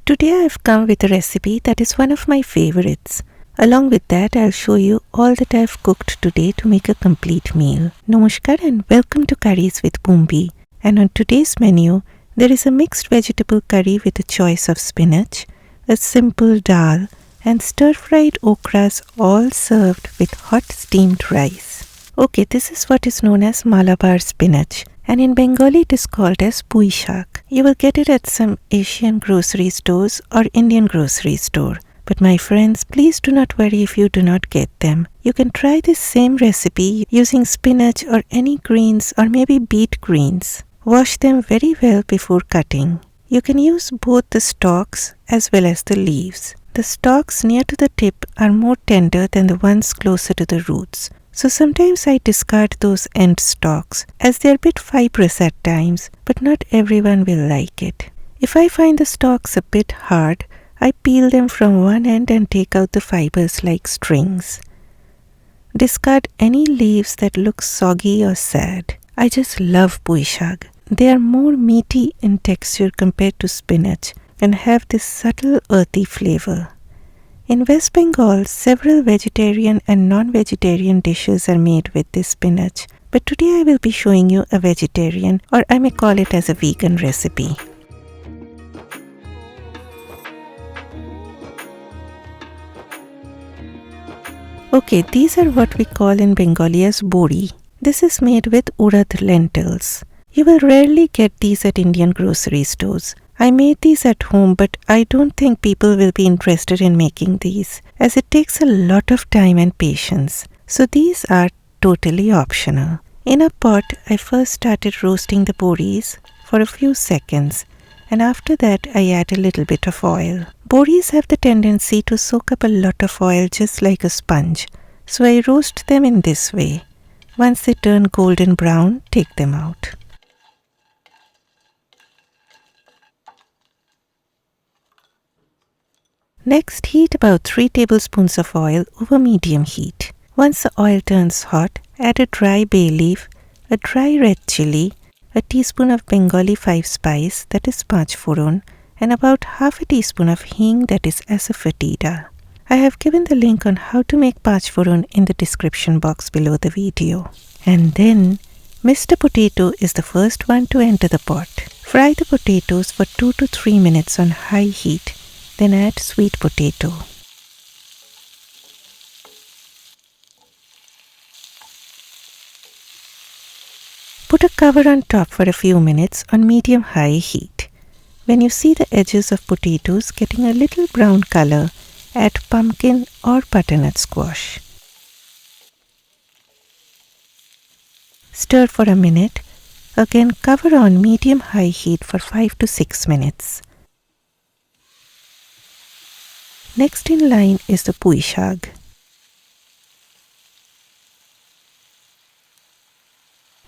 Today I've come with a recipe that is one of my favorites. Along with that, I'll show you all that I've cooked today to make a complete meal. Namaskar and welcome to Curries with Bumbi. And on today's menu, there is a mixed vegetable curry with a choice of spinach, a simple dal, and stir-fried okras all served with hot steamed rice. Okay, this is what is known as Malabar spinach, and in Bengali it is called as pui shak. You will get it at some Asian grocery stores or Indian grocery store. But my friends, please do not worry if you do not get them. You can try this same recipe using spinach or any greens or maybe beet greens. Wash them very well before cutting. You can use both the stalks as well as the leaves. The stalks near to the tip are more tender than the ones closer to the roots. So sometimes I discard those end stalks as they are a bit fibrous at times, but not everyone will like it. If I find the stalks a bit hard, I peel them from one end and take out the fibers like strings. Discard any leaves that look soggy or sad. I just love pui shak. They are more meaty in texture compared to spinach and have this subtle earthy flavor. In West Bengal, several vegetarian and non-vegetarian dishes are made with this spinach, but today I will be showing you a vegetarian, or I may call it as a vegan recipe. Okay, these are what we call in Bengali as bori. This is made with urad lentils. You will rarely get these at Indian grocery stores. I made these at home, but I don't think people will be interested in making these, as it takes a lot of time and patience. So these are totally optional. In a pot, I first started roasting the boris for a few seconds, and after that I add a little bit of oil. Boris have the tendency to soak up a lot of oil just like a sponge, so I roast them in this way. Once they turn golden brown, take them out. Next, heat about 3 tablespoons of oil over medium heat. Once the oil turns hot, add a dry bay leaf, a dry red chilli, a teaspoon of Bengali 5 spice, that is panch phoron, and about half a teaspoon of hing, that is asafoetida. I have given the link on how to make panch phoron in the description box below the video. And then, Mr. Potato is the first one to enter the pot. Fry the potatoes for 2 to 3 minutes on high heat. Then add sweet potato. Put a cover on top for a few minutes on medium-high heat. When you see the edges of potatoes getting a little brown color, add pumpkin or butternut squash. Stir for a minute. Again cover on medium-high heat for 5 to 6 minutes. Next in line is the pui shak.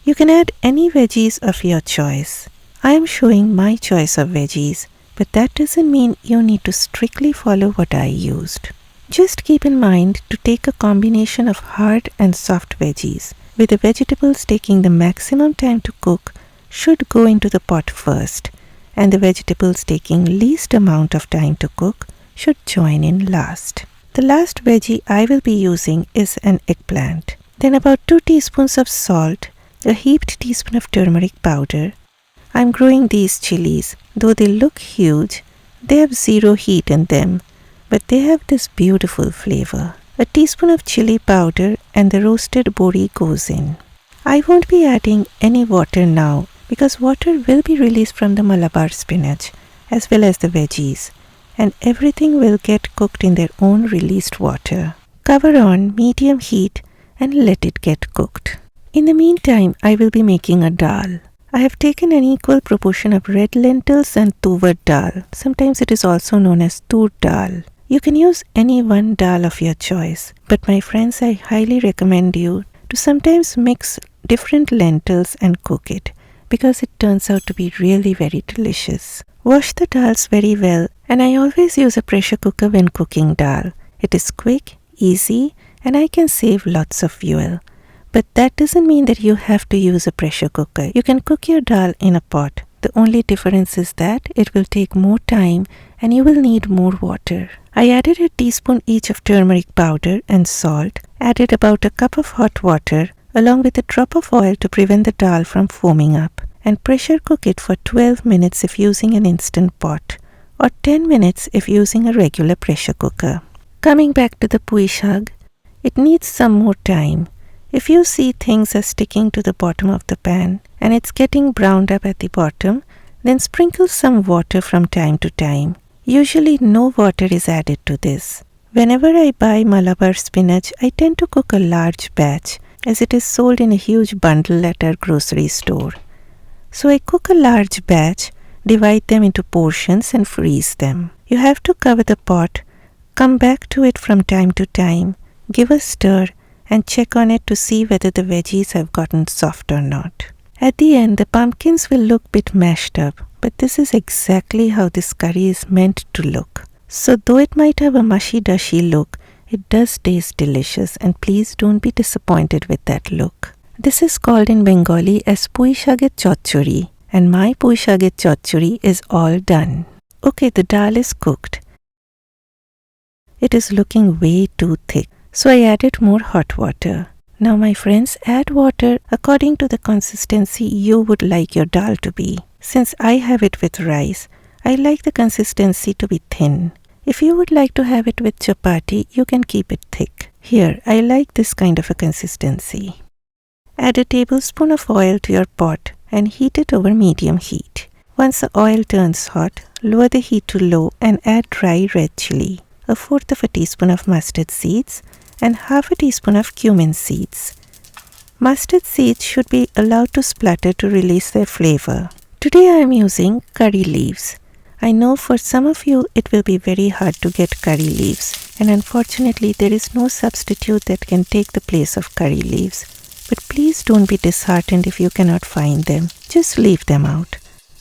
You can add any veggies of your choice. I am showing my choice of veggies, but that doesn't mean you need to strictly follow what I used. Just keep in mind to take a combination of hard and soft veggies, with the vegetables taking the maximum time to cook should go into the pot first, and the vegetables taking least amount of time to cook should join in last. The last veggie I will be using is an eggplant. Then about 2 teaspoons of salt, a heaped teaspoon of turmeric powder. I am growing these chilies. Though they look huge, they have zero heat in them, but they have this beautiful flavor. A teaspoon of chili powder and the roasted bori goes in. I won't be adding any water now because water will be released from the Malabar spinach as well as the veggies, and everything will get cooked in their own released water. Cover on medium heat and let it get cooked. In the meantime, I will be making a dal. I have taken an equal proportion of red lentils and tuvar dal. Sometimes it is also known as toor dal. You can use any one dal of your choice, but my friends, I highly recommend you to sometimes mix different lentils and cook it, because it turns out to be really very delicious. Wash the dals very well, and I always use a pressure cooker when cooking dal. It is quick, easy, and I can save lots of fuel. But that doesn't mean that you have to use a pressure cooker. You can cook your dal in a pot The only difference is that it will take more time and you will need more water. I added a teaspoon each of turmeric powder and salt, added about a cup of hot water along with a drop of oil to prevent the dal from foaming up, and pressure cook it for 12 minutes if using an instant pot or 10 minutes if using a regular pressure cooker. Coming back to the pui shag, it needs some more time. If you see things are sticking to the bottom of the pan and it's getting browned up at the bottom, then sprinkle some water from time to time. Usually no water is added to this. Whenever I buy Malabar spinach, I tend to cook a large batch as it is sold in a huge bundle at our grocery store. So I cook a large batch, divide them into portions and freeze them. You have to cover the pot, come back to it from time to time, give a stir and check on it to see whether the veggies have gotten soft or not. At the end, the pumpkins will look a bit mashed up, but this is exactly how this curry is meant to look. So though it might have a mushy-dushy look, it does taste delicious, and please don't be disappointed with that look. This is called in Bengali as pui shaget chotchori, and my pui shaget chotchori is all done. Okay, the dal is cooked. It is looking way too thick, so I added more hot water. Now my friends, add water according to the consistency you would like your dal to be. Since I have it with rice, I like the consistency to be thin. If you would like to have it with chapati, you can keep it thick. Here, I like this kind of a consistency. Add a tablespoon of oil to your pot and heat it over medium heat. Once the oil turns hot, lower the heat to low and add dry red chilli, 1/4 teaspoon of mustard seeds, and 1/2 teaspoon of cumin seeds. Mustard seeds should be allowed to splutter to release their flavor. Today I am using curry leaves. I know for some of you it will be very hard to get curry leaves, and unfortunately there is no substitute that can take the place of curry leaves. But please don't be disheartened if you cannot find them. Just leave them out.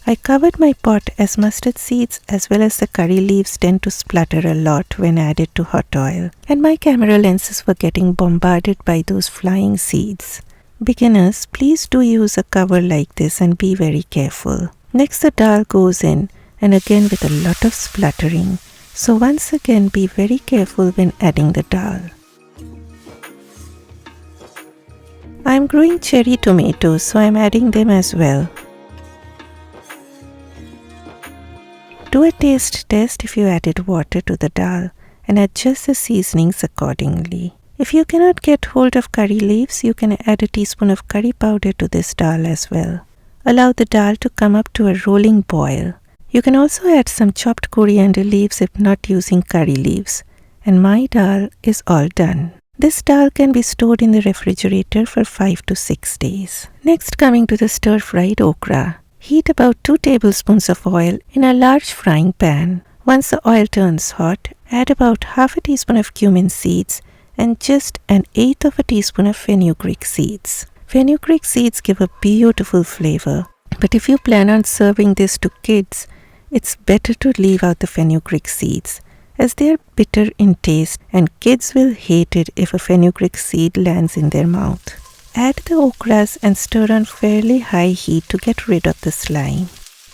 I covered my pot as mustard seeds as well as the curry leaves tend to splutter a lot when added to hot oil, and my camera lenses were getting bombarded by those flying seeds. Beginners, please do use a cover like this and be very careful. Next the dal goes in, and again with a lot of spluttering. So once again be very careful when adding the dal. I am growing cherry tomatoes, so I am adding them as well. Do a taste test if you added water to the dal and adjust the seasonings accordingly. If you cannot get hold of curry leaves, you can add a teaspoon of curry powder to this dal as well. Allow the dal to come up to a rolling boil. You can also add some chopped coriander leaves if not using curry leaves. And my dal is all done. This dal can be stored in the refrigerator for 5 to 6 days. Next, coming to the stir-fried okra. Heat about 2 tablespoons of oil in a large frying pan. Once the oil turns hot, add about 1/2 teaspoon of cumin seeds and just 1/8 teaspoon of fenugreek seeds. Fenugreek seeds give a beautiful flavor, but if you plan on serving this to kids, it's better to leave out the fenugreek seeds as they are bitter in taste and kids will hate it if a fenugreek seed lands in their mouth. Add the okras and stir on fairly high heat to get rid of the slime.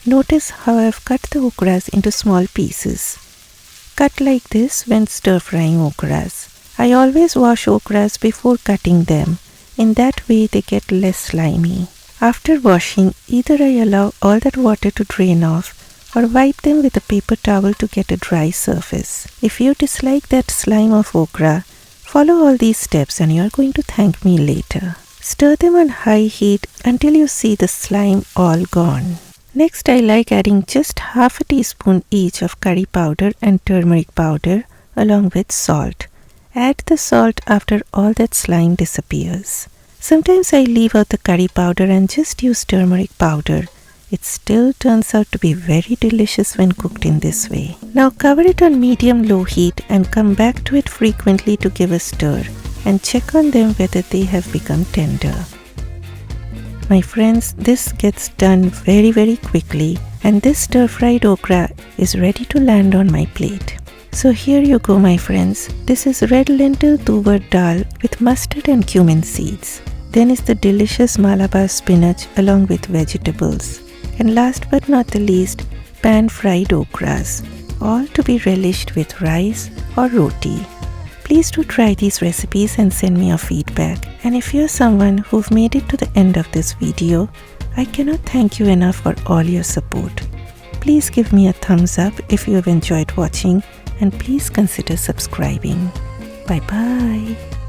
Notice how I have cut the okras into small pieces. Cut like this when stir frying okras. I always wash okras before cutting them. In that way they get less slimy. After washing, either I allow all that water to drain off or wipe them with a paper towel to get a dry surface. If you dislike that slime of okra, follow all these steps and you are going to thank me later. Stir them on high heat until you see the slime all gone. Next, I like adding just 1/2 teaspoon each of curry powder and turmeric powder along with salt. Add the salt after all that slime disappears. Sometimes I leave out the curry powder and just use turmeric powder. It still turns out to be very delicious when cooked in this way. Now cover it on medium-low heat and come back to it frequently to give a stir and check on them whether they have become tender. My friends, this gets done very quickly and this stir-fried okra is ready to land on my plate. So here you go my friends. This is red lentil tuvar dal with mustard and cumin seeds. Then is the delicious Malabar spinach along with vegetables. And last but not the least, pan-fried okras, all to be relished with rice or roti. Please do try these recipes and send me your feedback. And if you're someone who've made it to the end of this video, I cannot thank you enough for all your support. Please give me a thumbs up if you have enjoyed watching, and please consider subscribing. Bye bye.